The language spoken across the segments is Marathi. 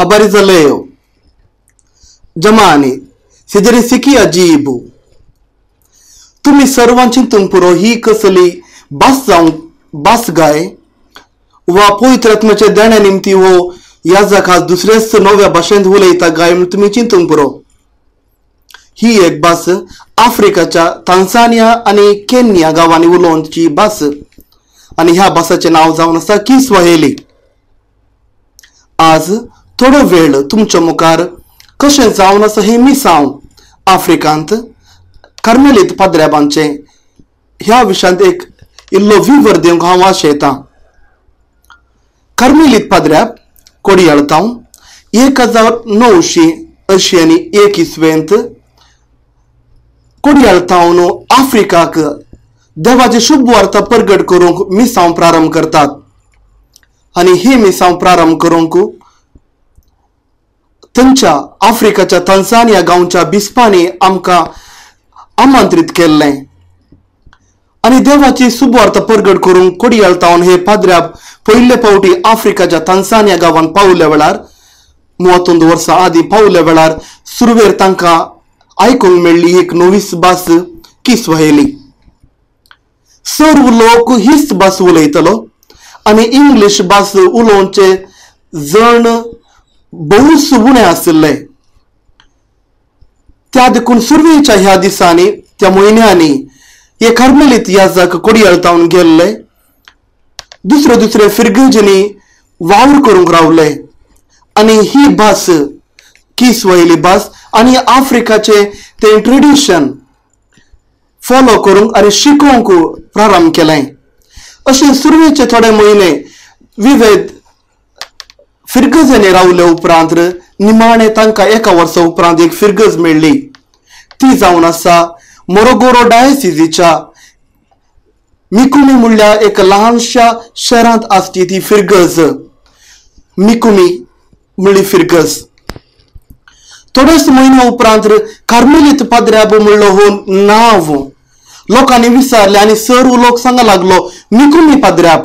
habari za leo. Jamani, sijarisikia ajibu. तुम्ही सर्वांची तुमपुरो ही कसली बास गाय वा पवित्र आत्म्याच्या देण्यानिमित्ती हो या जगात दुसऱ्याच नव्या भाषेत उलयता गाय म्हणून तुम्ही चिंतून पुरो. ही एक भास आफ्रिकाच्या तांझानिया आणि केन्या गावांनी उलोवची भास आणि ह्या भासाचे नाव जावन आसा किस्वाहिली. आज थोडो वेळ तुमच्या मुखार कशें जावन आसा हे मी सांग आफ्रिकांत कार्मेलीत पाद्र्याबांचे ह्या विशयांत एक इल्लो विवर दिवंक हांव आशेतां. कार्मेलीत पाद्र्याब कोडयाळतांव 1981 इसवेंत कोडयाळतांवन आफ्रिकाक देवाची शुभ वार्ता प्रगट करूंक मिसांव प्रारंभ करतात आणि हे मिसांव प्रारंभ करूंक त्यांच्या आफ्रिकाच्या तांझानिया गांवच्या बिस्पांनी आमकां आमंत्रित केल्लें आणि देवाची सुवार्ता प्रगट करूंक कोडयाळतांवन हे पाद्र्याब पयले फावटी आफ्रिकाच्या तांझानिया गांवांत पावले वेळार 32 वर्सां आदीं पावले वेळार सुरवेर तांकां आयकूंक मेळ्ळी एक नवीच भास किस्वाहिली. सर्व लोक हीच भास उलयतलो आणि इंग्लीश भास उलोवचे जण बहुच उणे आसले. त्या देखून सुरवेच्या ह्या दिसांनी त्या म्हयन्यांनी हे कार्मेलीत याजक कोडयाळतांवन गेल्ले दुसरे फिरगेजनी वावर करूंक रावले आणि ही भास किस्वाहिली भास आणि आफ्रिकाचे ते ट्रेडिशन फॉलो करूंक आणि शिकोवंक प्रारंभ केलें. अशें सुरवेचे थोडे म्हयने विविध फिरगेजनी रावले उपरांत निमाणे तांकां एका वर्सा उपरांत एक फिरगज मेळ्ळी. ती जावन आसा मोरोगोरो डायसिसीच्या मिकुमी म्हणल्या एक ल्हानशा शहरांत आसची ती फिरगज मिकुमी म्हणली फिरगज. थोडेच म्हयने उपरांत कार्मेलीत पाद्र्याब म्हणलो हो नांव लोकांनी विचारले आणि सर्व लोक सांगा लागलो मिकुमी पाद्र्याब.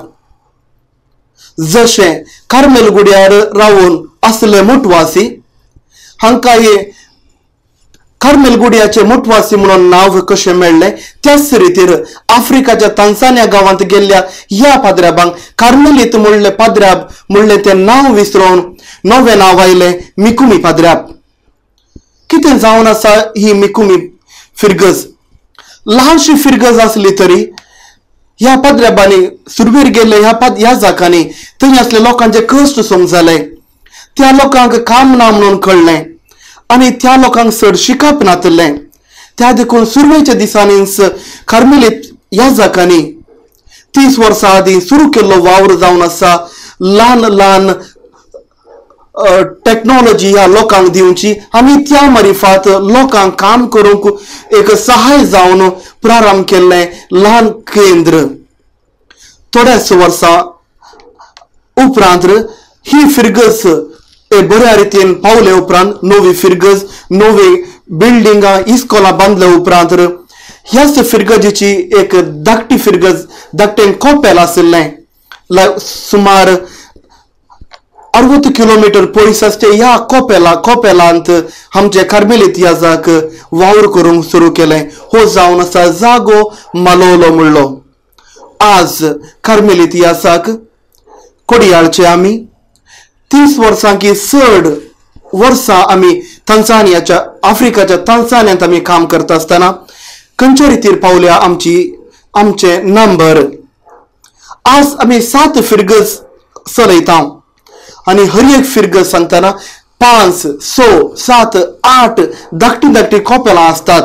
जशें कार्मेल गुड्यार रावून असले मोठवासी हांकां हे कार्मेल गुड्याचे मोठवासी म्हणून नाव कशें मेळ्ळें त्याच रितीर आफ्रिकाच्या तांझानिया गांवांत गेल्ल्या ह्या पाद्र्याबांक कार्मेलीत म्हणले पाद्र्याब म्हणले ते नाव विसरून नवे नाव आयले मिकुमी पाद्र्याब. कितें जावन आसा ही मिकुमी फिरगज? ल्हानशी फिरगज आसली तरी ह्या पाद्र्याबांनी सुरवेर गेले ह्या जागांनी थंय असले लोकांचे कश्ट समजले. त्या लोकांक काम ना म्हणून कळलें आणि त्या लोकांक चड शिकप नातलें. त्या देखून सुरवेच्या दिसांनीच कार्मेलीत ह्या जागांनी 30 वर्सां आदीं सुरू केल्लो वावर जावन आसा ल्हान टेक्नॉलॉजी ह्या लोकांक दिवची आणि त्या मार्फत लोकांक काम करूंक एक सहाय जावन प्रारंभ केल्लें ल्हान केंद्र. थोड्याच वर्सां उपरांत ही फिरगज बऱ्या रितीन पावले उपरांत नवी फिरगज नवी बिल्डिंगां इस्कॉलां बांदले उपरांत ह्याच फिरगजीची एक धाकटी फिरगज धाकटें कोपेल आसलें सुमार 60 किलोमीटर पयस आसचे ह्या कोपेलांत आमचे कार्मेलीत याजक वावर करूंक सुरू केलें. हो जावन आसा जागो मालोलो म्हणलो. आज कार्मेलीत याजक कोडयाळचे आमी 30 वर्सां की चड वर्सां आमी तांझानियाच्या आफ्रिकाच्या तांझानियांत आमी काम करता आसतना खंयच्या रितीर पावल्या आमचे नंबर. आज आमी 7 फिरगज चलयता आणि हर एक फिरगज सांगतना 5, 6, 7, 8 धाकटी कोपेलां आसतात.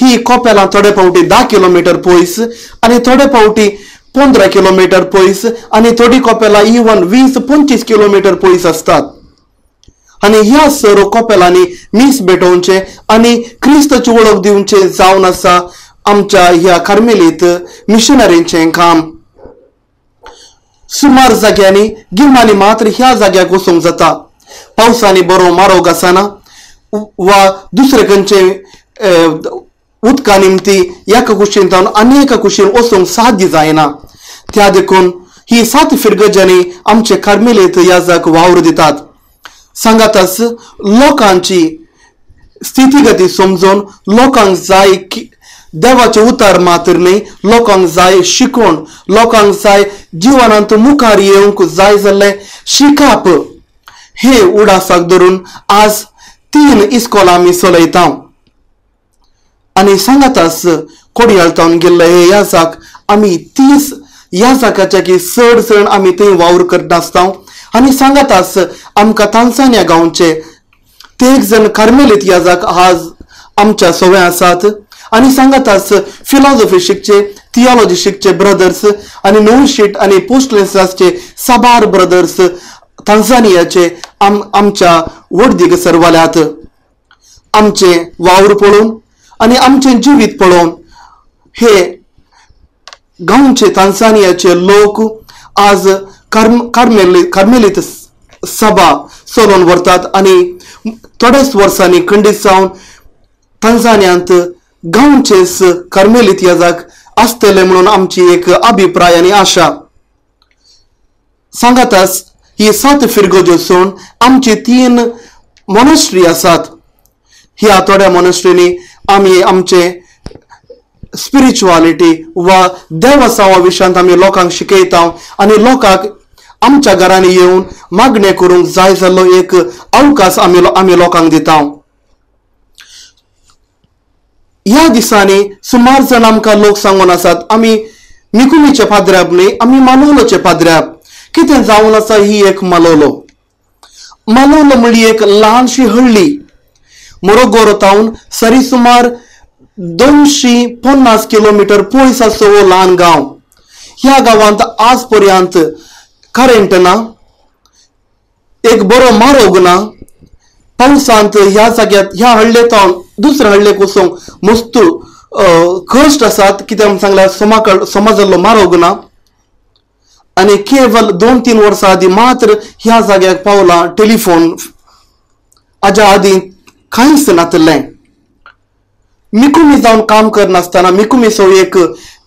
ही कोपेलां थोडे फावटी 10 किलोमीटर पयस आणि थोडे फावटी 15 किलोमीटर पयस आणि थोडी कोपेलां इवन 20-25 किलोमीटर पयस असतात. आणि ह्या सर्व कोपेलांनी मीस भेटोवचे आणि क्रिस्ताची वळख दिवचे जावन आसा आमच्या ह्या कार्मेलीत मिशनरींचें काम. सुमार जाग्यांनी गिमांनी मात्र ह्या जाग्याक वचूंक जाता. पावसांनी बरो मारो आसना वा दुसरे खंयचे उदका निमती एका कुशीन जावन आनी एका कुशीन वचूंक साध्य जायना. त्या देखून ही 7 फिरगजांनी आमचे कार्मेलीत याजक वावर दितात. सांगातच लोकांची स्थितीगती समजून लोकांक जाय की देवाचे उतार मात्र नाही, लोकांक जाय शिकवण, लोकांक जाय जीवनांत मुखार येवंक जाय जाल्ले शिकाप, हे उडासाक धरून आज 3 इस्कॉल आमी चलयता. आणि सांगातच कोडयाळतावन गेल्ले हे याजाक आमी 30 याजाकाच्या की चड जण आमी थंय वावर करत आसता. आणि सांगातच आमकां तांसानिया गांवचे 3 जण कार्मेलीत याजाक आज आमच्या सोवे आसात. आणि सांगातच फिलॉसॉफी शिकचे, थियोलॉजी शिकचे ब्रदर्स आणि नोशीट आणि पोस्टलेसाचे साबार ब्रदर्स तांझानियाचे आमच्या वडदीक सरवाल्यात. आमचे वावर पळोवन आणि आमचे जिवीत पळोवन हे गांवचे तांझानियाचे लोक आज कार्मेलीत सभा चलोवन व्हरतात. आणि थोड्याच वर्सांनी खंडीत जावन तांझानियांत गांवचेच कार्मेलीत याजाक आसतले म्हणून आमची एक अभिप्राय आणि आशा. सांगातच ही 7 फिरगोजेसून आमची 3 मॉनेस्ट्री आसात. ह्या थोड्या मॉनेस्ट्रीनी आमी आमचे स्पिरिच्युअलिटी वा देवासावा विशयांत आमी लोकांक शिकयता आणि लोकांक आमच्या घरांनी येवन मागणे करूंक जाय जाल्लो एक अवकाश आमी लोकांक दिता. ह्या दिसांनी सुमार जण आमकां लोक सांगून आसात आमी मिकुमीचे पाद्र्याप न्ही, आमी मालोलोचे पाद्र्याप. कितें जावन आसा ही एक मालोलो म्हणजे एक ल्हानशी हळ्ळी मोरगोरोतावन सरी सुमार 250 किलोमीटर पयस आसो हो ल्हान गांव. ह्या गांवांत आज पर्यंत करंट ना, एक बरो मारोग ना. पावसांत ह्या जाग्यात ह्या हळ्ळेतावन दुसऱ्या हळ्ळेक वचूंक मस्त कश्ट आसात. कित्याक सांगल्यार समाजालो मारोग ना. आणि केवळ 2-3 वर्सां आदी मात्र ह्या जाग्याक पावला टेलिफोन. हाज्या आदी कांयच नातलें. मिकुमी जावन काम करनासतना मिकुमीचो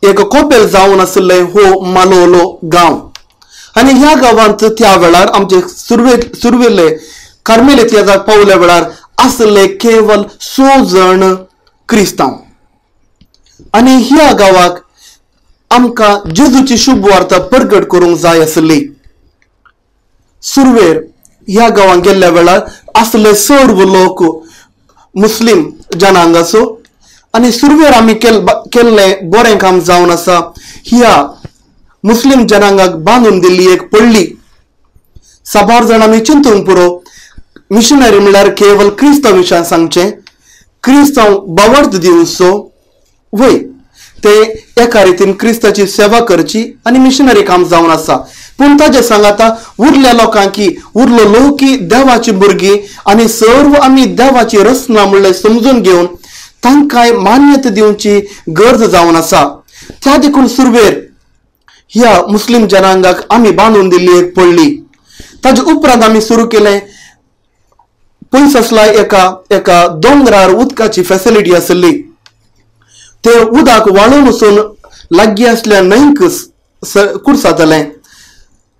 एक कोपेल जावन आसले हो मालोलो गांव. आणि ह्या गांवांत त्या वेळार आमचे सुरवेले कार्मेलीत याजाक पावल्या वेळार आसले केवळ 100 जण क्रिस्तांव. आणि ह्या गांवाक आमकां जेजूची शुभ वार्ता प्रगट करूंक जाय आसली. सुरवेर ह्या गांवांत गेल्ल्या वेळार आसले सर्व लोक मुस्लिम जनांग असो. आणि सुरवेर आमी केल्लें बरें काम जावन आसा. ह्या मुस्लिम जनांगाक बांदून दिल्ली एक पडली. साबार जाण आमी चिंतूंक पुरो. मिशनरी म्हणल्यार केवळ क्रिस्तांव विशयां सांगचें, क्रिस्तांव बावर्थ दिवचो वय ते एका रितीन क्रिस्ताची सेवा करची आणि मिशनरी काम जावन आसा. पूण ताजे सांगाता उरल्या लोकांकी उरलो लोकी देवाची भुरगीं आणि सर्व आमी देवाची रचना म्हणलें समजून घेवन तांकां मान्यता दिवची गरज जावन आसा. त्या देखून सुरवेर ह्या मुस्लिम जनांगाक आमी बांदून दिल्ली एक पडली. ताजे उपरांत आमी सुरू केलें. पयस आसला एका दोंगरार उदकाची फॅसिलिटी आसली. ते उदक वाळून वचून लागीं आसल्या न्हंयक कुरसातलें.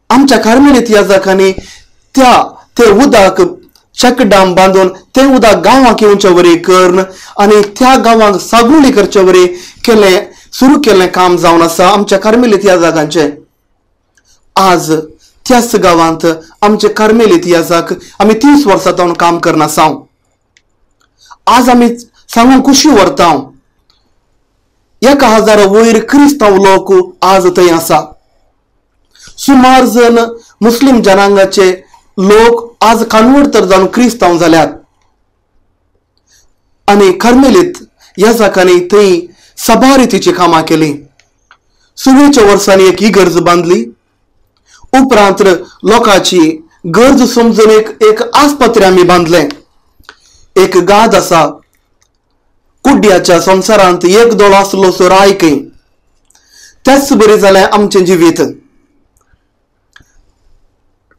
आमच्या कार्मेलीत याजकांनी ते उदक चेक डॅम बांदून ते उदक गांवांक येवचे वरी करन आणि त्या गांवांक सागुली करचे वरी सुरू केलें काम जावन आसा आमच्या कार्मेलीत याजकांचे. आज त्याच गांवांत आमचे कार्मेलीत याजक आमी 30 वर्सां काम करना आसा. आज आमी सांगून खुशी व्हरता 1000 वयर क्रिस्तांव लोक आज थंय आसा. सुमार जण मुस्लिम जनांगाचे लोक आज कन्वर्ट तर जावन क्रिस्तांव जाल्यात. आणि कार्मेलीत याजकांनी थंय सभारितीची कामां केली. सुरवेच्या वर्सांनी एक इगर्ज बांदली. उपरांत लोकांची गरज समजून एक आस्पत्रे आमी बांदलें. एक गाद आसा. कुड्ड्याच्या संवसारांत एक दोळ आसलो सो रायकय. त्याच बरी जालें आमचें जिवीत.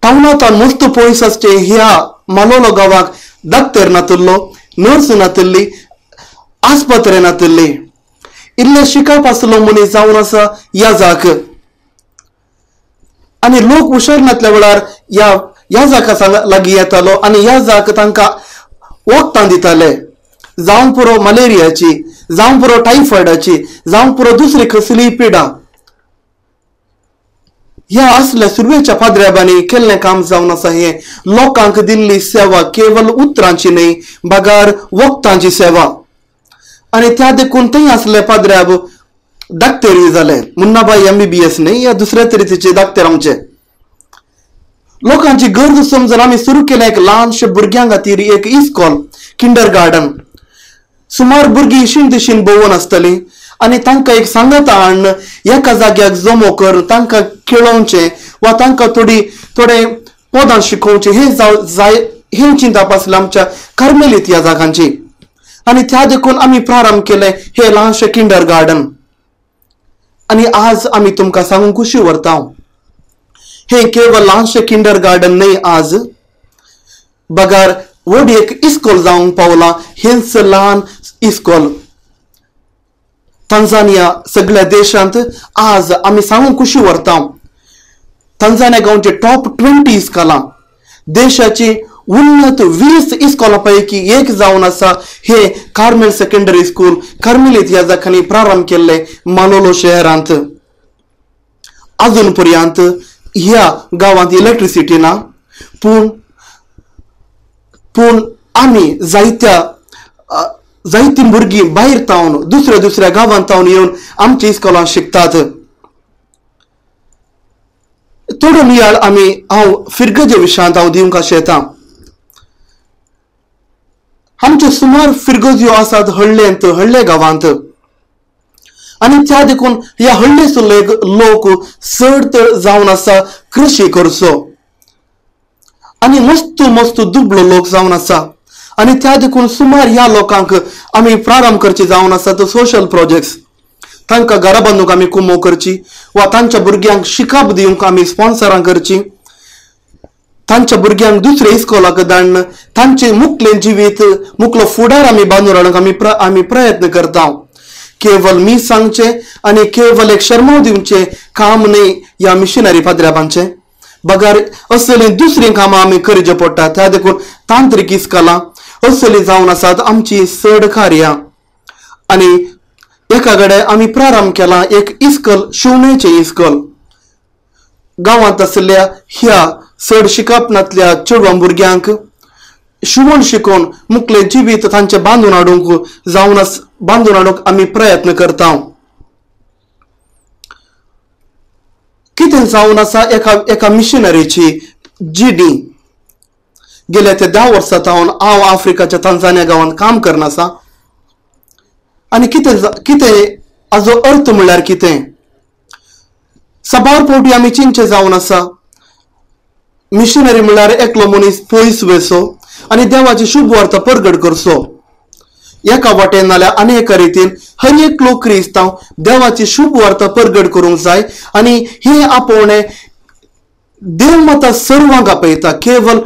टावनांतल्यान मस्त पयस आसचे ह्या मालोलो गांवाक डॉक्टर नातल्लो, नर्स नातल्ली, आस्पत्रे नातल्ली. इल्ले शिकप आसलो मनीस जावन आसा याजाक. आणि लोक हुशार नातल्या वेळार ह्या जाका लागीं येतालो आनी ह्या जाक तांकां वखदां दिताले, जावं पुरो मलेरियाची, जावं पुरो टायफॉयडाची, जावं पुरो दुसरी कसलीय पिडा. ह्या असल्या सुरवेच्या पाद्र्याबांनी केल्लें काम जावन आसा हे लोकांक दिल्ली सेवा केवळ उतरांची न्हय, बगार वखदांची सेवा. आनी त्या देखून थंय असले पाद्र्याब डाक्टरी जाले, मुन्नाबाई MBBS न्हय, या दुसऱ्या तरेचे डाक्टर आमचे. लोकांची गरज समजून आमी सुरू केलें एक ल्हानशे भुरग्यां खातीर एक इस्कॉल, किंडर गार्डन. सुमार भुरगीं शिंदशीन भोंवून आसतलीं आनी तांकां एक सांगता हाडून एका जाग्याक जमो कर, तांकां खेळोवचें वा तांकां थोडे पदां शिकोवचें हे चिंता आसली आमच्या कार्मेलीत ह्या जागांची. आनी त्या देखून आमी प्रारंभ केले हे ल्हानशे किंडर गार्डन. आनी आज आमी तुमकां सांगूंक खुशी व्हरता, हे केवळ ल्हानशे किंडर गार्डन न्हय, आज बगार व्हड एक इस्कॉल जावंक पावला. हेच ल्हान इस्कॉल तांझानिया सगळ्या देशांत आज आमी सांगूंक खुशी व्हरता. तांझानिया गांवचे टॉप 20 इस्कॉलां, देशाची उन्नत 20 इस्कॉलां पैकी एक जावन आसा हे कार्मेल सेकंडरी स्कूल कार्मेलीत ह्या जागांनी प्रारंभ केल्ले मालोलो शहरांत. अजून पर्यंत ह्या गांवांत इलेक्ट्रिसिटी ना, पूण आमी जायती भुरगीं भायर तावन दुसऱ्या गांवांत तावन येवन आमच्या इस्कॉलांत शिकतात. थोडो नियाळ हांव फिरगजे विशयांत दिवंक येता. आमचे सुमार फिरगज्यो आसात हळ्ळे गांवांत आनी त्या देखून ह्या हळ्ळेसुल्ले लोक चड जावन आसा कृषी करचो आनी मस्त दुबळो लोक जावन आसा. आनी त्या देखून सुमार ह्या लोकांक आमी प्रारंभ करची जावन आसा तो सोशल प्रोजेक्ट्स. तांकां घरां बांदूंक आमी कुमो करची वा तांच्या भुरग्यांक शिकप दिवंक आमी स्पॉन्सरां करची, तांच्या भुरग्यांक दुसऱ्या इस्कॉलाक धाडन तांचे मुखलें जिवीत मुखलो फुडार आमी बांदून हाडूंक आमी प्रयत्न करता. केवळ मी सांगचे आनी केवळ एक शर्माव दिवचे काम न्हय ह्या मिशनरी पाद्र्याबांचे, बगार असली दुसरी कामां आमी करचे पडटा. त्या देखून तांत्रीक इस्कॉलां असली जावन आसात आमची चड कार्यां. आनी एका कडेन आमी प्रारंभ केला एक इस्कॉल, शिवणेचे इस्कॉल. गांवांत आसल्या ह्या चड शिकपनातल्या चेडवां भुरग्यांक शिवण शिकोवन मुखलें जिवीत तांचे बांदून हाडूंक आमी प्रयत्न करता. कितें जावन आसा एका मिशनरीची GD गेल्या ते 10 वर्सां हांव आफ्रिकाच्या तांझानिया गांवांत काम करना आसा. आनी कितें हाजो अर्थ म्हणल्यार कितें, सबार फावटी आमी चिंचे जावन आसा मिशनरी म्हणल्यार एकलो मनीस पयस वचो आनी देवाची शुभ वार्ता परगट करचो. एका वाटेन नाल्यार अनेक रितीन हर एक लोक क्रिस्तांव देवाची शुभ वार्ता परगट करूंक जाय आनी हे आपोवणे देव माता सर्वांक आपयता. केवळ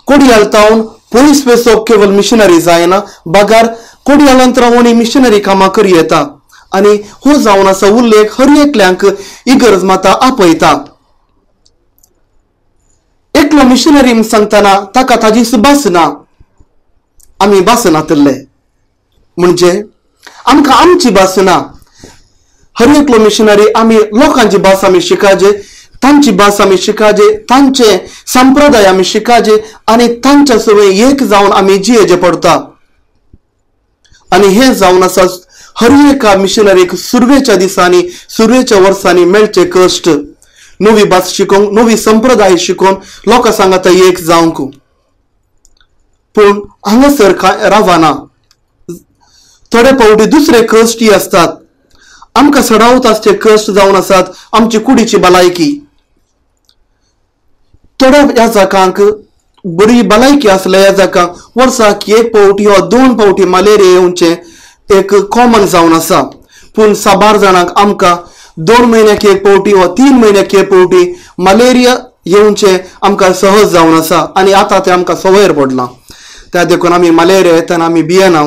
कोडयाल तावन पयस वचप केवळ मिशनरी जायना, बगार कोडयालांत रावोनी मिशनरी कामां करी येता. आनी हो जावन आसा उल्लेख हर एकल्यांक इगर्ज माता आपयता. एकलो मिशनरी सांगतना ताका ताजी भास ना, आमी भास नातले म्हणजे आमकां आमची भास ना. हर एकलो मिशनरी आमी लोकांची भास आमी शिकाजे, तांची भास आमी शिकाजे, तांचे संप्रदाय आमी शिकाजे आनी तांच्या सवय एक जावन आमी जियेचे पडटा. आनी हे जावन आसा हर एका मिशनरीक सुरवेच्या दिसांनी सुरवेच्या वर्सांनी मेळचे कश्ट. नवी भास शिकोवंक, नवी संप्रदाय शिकोवन लोकां सांगता एक जावंक. पूण हांगासर रावना. थोडे फावटी दुसरे कश्टय आसतात. आमकां सडावत आसचे कश्ट जावन आसात आमची कुडीची भलायकी. थोड्या ह्या जागांक बरी भलायकी आसल्या ह्या जागांक वर्साक 1 फावटी वा 2 फावटी मलेरिया येवचे एक कॉमन जावन आसा. पूण साबार जाणांक आमकां 2 म्हयन्याक 1 फावटी वा 3 म्हयन्याक 1 फावटी मलेरिया येवचे आमकां सहज जावन आसा आनी आतां ते आमकां सवयर पडला. त्या देखून आमी मलेरिया येतना आमी भियेना.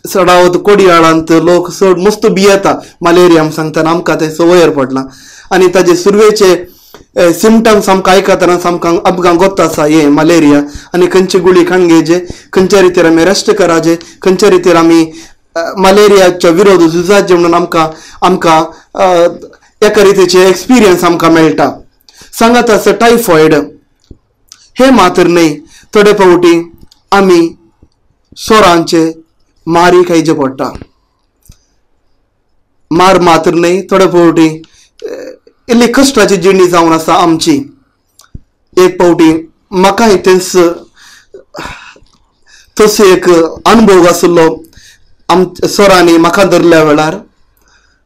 सडावत कोडयाळांत लोक चड मस्त भियेता मलेरिया सांगतना, आमकां ते सवयर पडला. आनी ताजे सुरवेचे सिमटम्स आमकां आयकतना आमकां गोत्ता आसा हे मलेरिया आनी खंयची गुळी खाण घेवचे, खंयच्या रितीर आमी रेस्ट कराचे, खंयच्या रितीर आमी मलेरियाच्या विरोध झुजाचे म्हणून आमकां एका रितीचे एक्सपिरियन्स आमकां मेळटा. सांगात आसा टायफॉयड हे मात्र न्ही, थोडे फावटी आमी सोरांचे मारी खायचे पडटा. मार मात्र न्ही, थोडे फावटी इल्ली कश्टाची जिणी जावन आसा आमची. एक फावटी म्हाकाय तसो एक अनुभव आसलो सोरांनी म्हाका धरल्या वेळार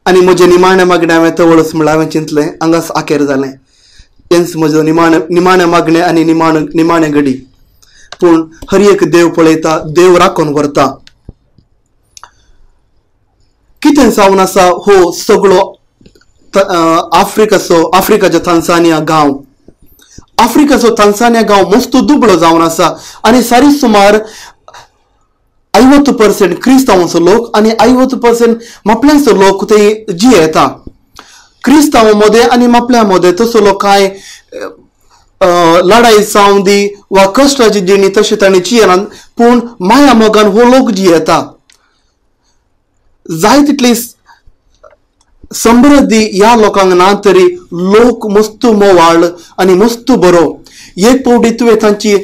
आनी म्हजे निमाणे मागणे हांवें तवळस म्हळ्यार हांवें चिंतलें हांगाच आखेर जालें. हेंच म्हजो निमाणे मागणे आनी निमाणे घडी. पूण हर एक देव पळयता, देव राखून व्हरता. कितें जावन आसा हो सगळो आफ्रिकाचो तांझानिया गांव मस्त दुबळो जावन आसा आनी सारी सुमार 50% क्रिस्तांवांचो लोक आनी 50% मापल्यांचो लोक थंय जियेता. क्रिस्तांव मदें आनी मापल्या मदें तसलो कांय लढाई जावं दी वा कश्टाची जिणी तशी तांणी जियेनात, पूण माया मोगान हो लोक जियेता. जाय तितली समृद्धी ह्या लोकांक ना तरी लोक मस्त मोवाळ आनी मस्त बरो. एक फावटी तुवें तांची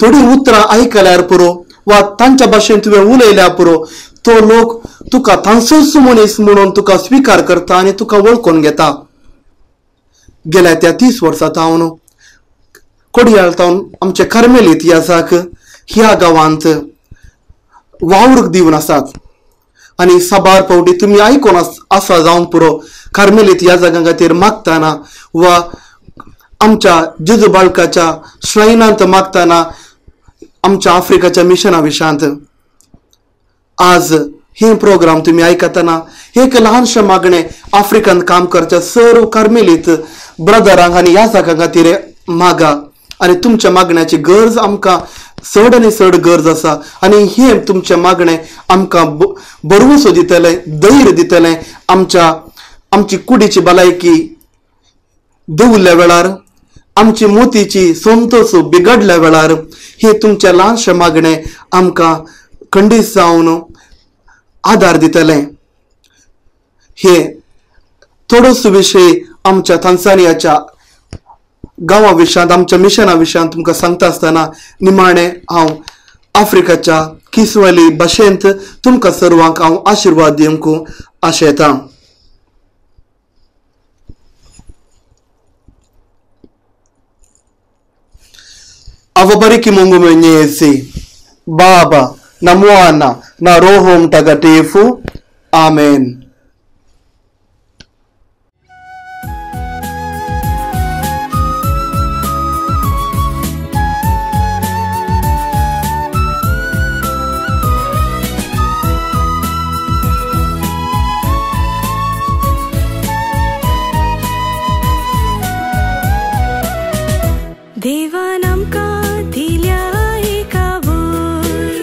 थोडी उतरां आयकल्यार पुरो वा तांच्या भाशेन तुवें उलयल्यार पुरो, तो लोक तुका तांचोच मनीस म्हणून तुका स्विकार करता आनी तुका वळखून घेता. गेल्या त्या 30 वर्सां हांव कोडयाळ तावन आमचे कार्मेलीत इतिहासाक ह्या गांवांत वावर दिवन आसात आनी साबार फावटी तुमी आयकून आसा जावन पुरो कार्मेलीत ह्या जागां खातीर मागतना वा आमच्या जेजू बाळकाच्या श्रायनांत मागतना आमच्या आफ्रिकाच्या मिशना विशयांत. आज हे प्रोग्राम तुम्ही आयकतना एक ल्हानशें मागणें आफ्रिकांत काम करच्या सर्व कार्मेलीत ब्रदरांक आनी ह्या जागां खातीर मागा. आनी तुमच्या मागण्याची गरज आमकां चड आनी चड गरज आसा आनी हे तुमचें मागणें आमकां बरवसो दितलें, धैर्य दितलें. आमची कुडीची भलायकी देंवल्ल्या वेळार, आमची मोतीची संतोष बिगडल्या वेळार हे तुमचें ल्हानशें मागणें आमकां खंडीत जावन आदार दितलें. हे थोडोसो विशय आमच्या तांझानियाच्या गांवा विशयांत, आमच्या मिशना विशयांत तुमकां सांगता आसतना निमाणें हांव आफ्रिकाच्या किस्वाली भाशेंत तुमकां सर्वांक हांव आशिर्वाद दिवंक आशेतां. Avabariki Mungu Mwenyezi, Baba na Mwana na Roho Mtakatifu. Amen. देवान आमकां दिल्या एका वय,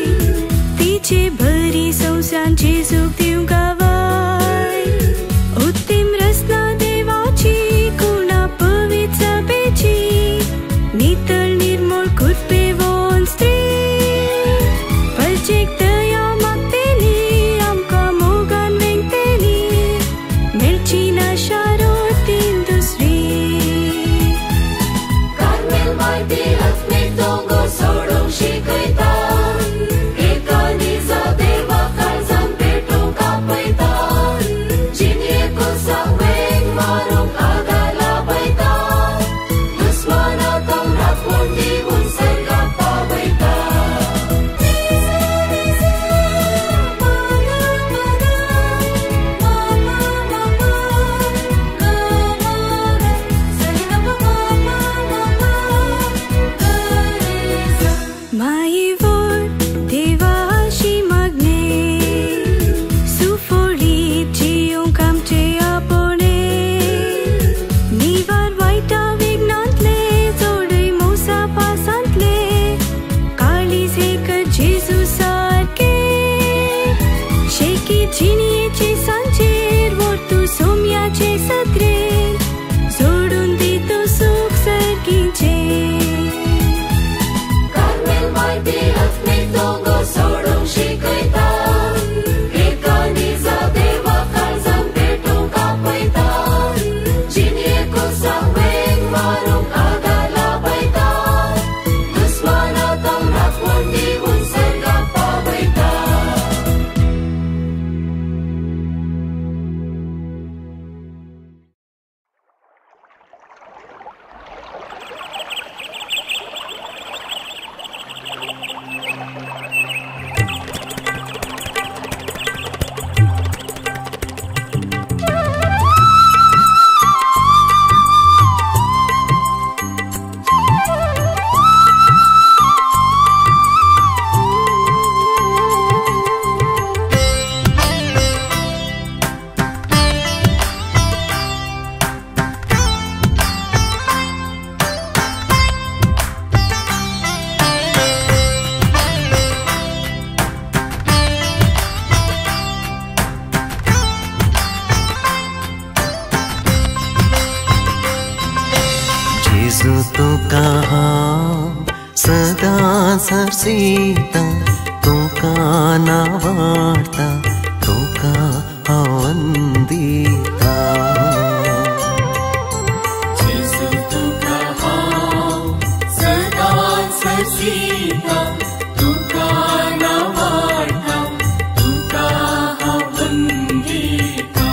तिचे बरी संवसारांची सूख दिवंक गावाय. सरसीता तुका नावार्ता तुका अवंदिता जेसु तुका हांव सदा सरसीता तुका नावार्ता तुका अवंदिता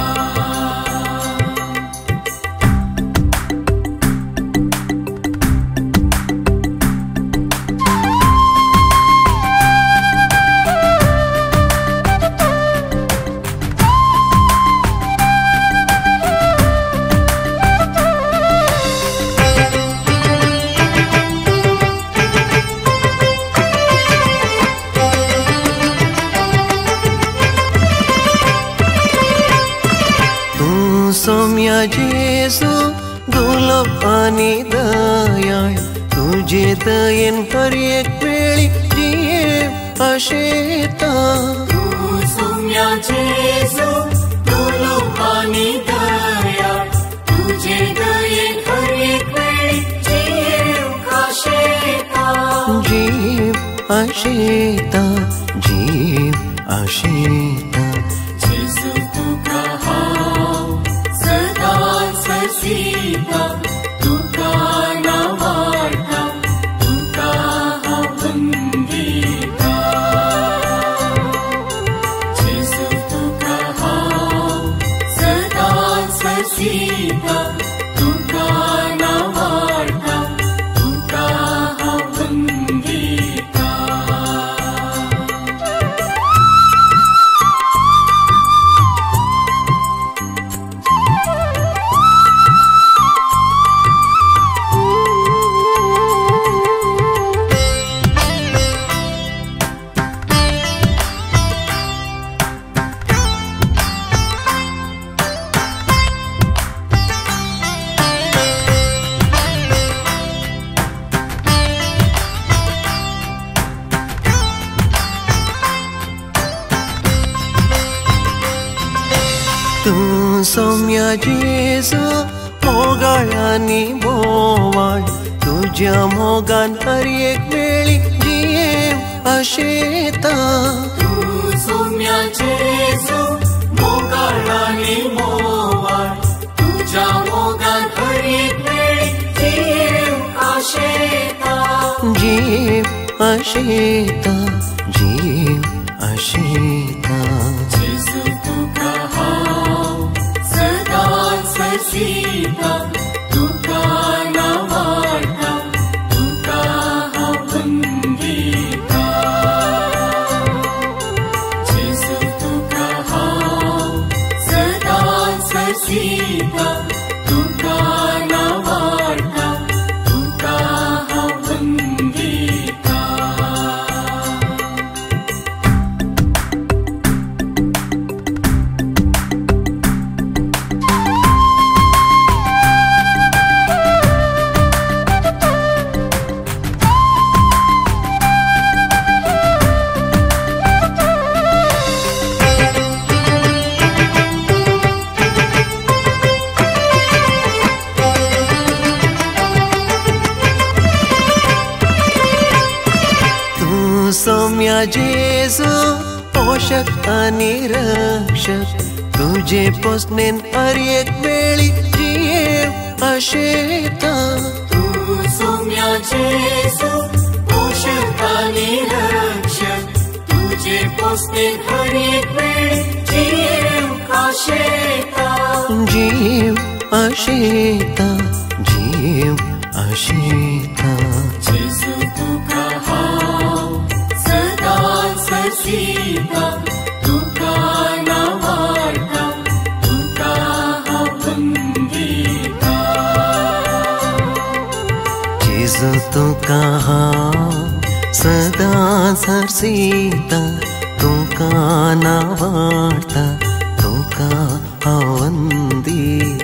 सौम्या जेसू दुर्लभ आणि दयाळ तुझे दयेन हर एक वेळी जिये अशेता सौम्या जेसू दुर्लभ आणि दयाळ तुझे दयेन हर एक वेळी जीव अशेता जीव अशेता जीव अशेता जेसु तुका हांव सदा सरसीता तुका नावार्ता तुका अवंदिता जेसु तुका हांव सदा सरसीता तुका नावार्ता तुका अवंदिता तू सौम्या जेसू मोगाळ आणि बोवाळ तुझ्या मोगान हर एक वेळी जिये अशेता सौम्या जेसू मोगाळ आणि मोवाळ तुझ्या मोगान हर एक वेळी जीव अशेता जीव अशेता जीव अशेता जेसु तुका हांव सदा सरसीता तुका नावार्ता तुका अवंदिता जेसु तुका हांव सदा सरसीता तुका नावार्ता तुका अवंदिता सौम्या जेसू पोषक आणि रक्षक तुझे पोसनेन हर एक वेळी जिये अशेता सौम्या जेसू पोषक आणि रक्षक तुझे पोसने हर एक वेळी जीव अशेता जीव अशेता जीव अशेता जेसु तुका हांव सदा सरसीता तुका नावार्ता तुका अवंदिता जेसू तुका हांव सदा सरसीता तुका नावार्ता तुका अवंदिता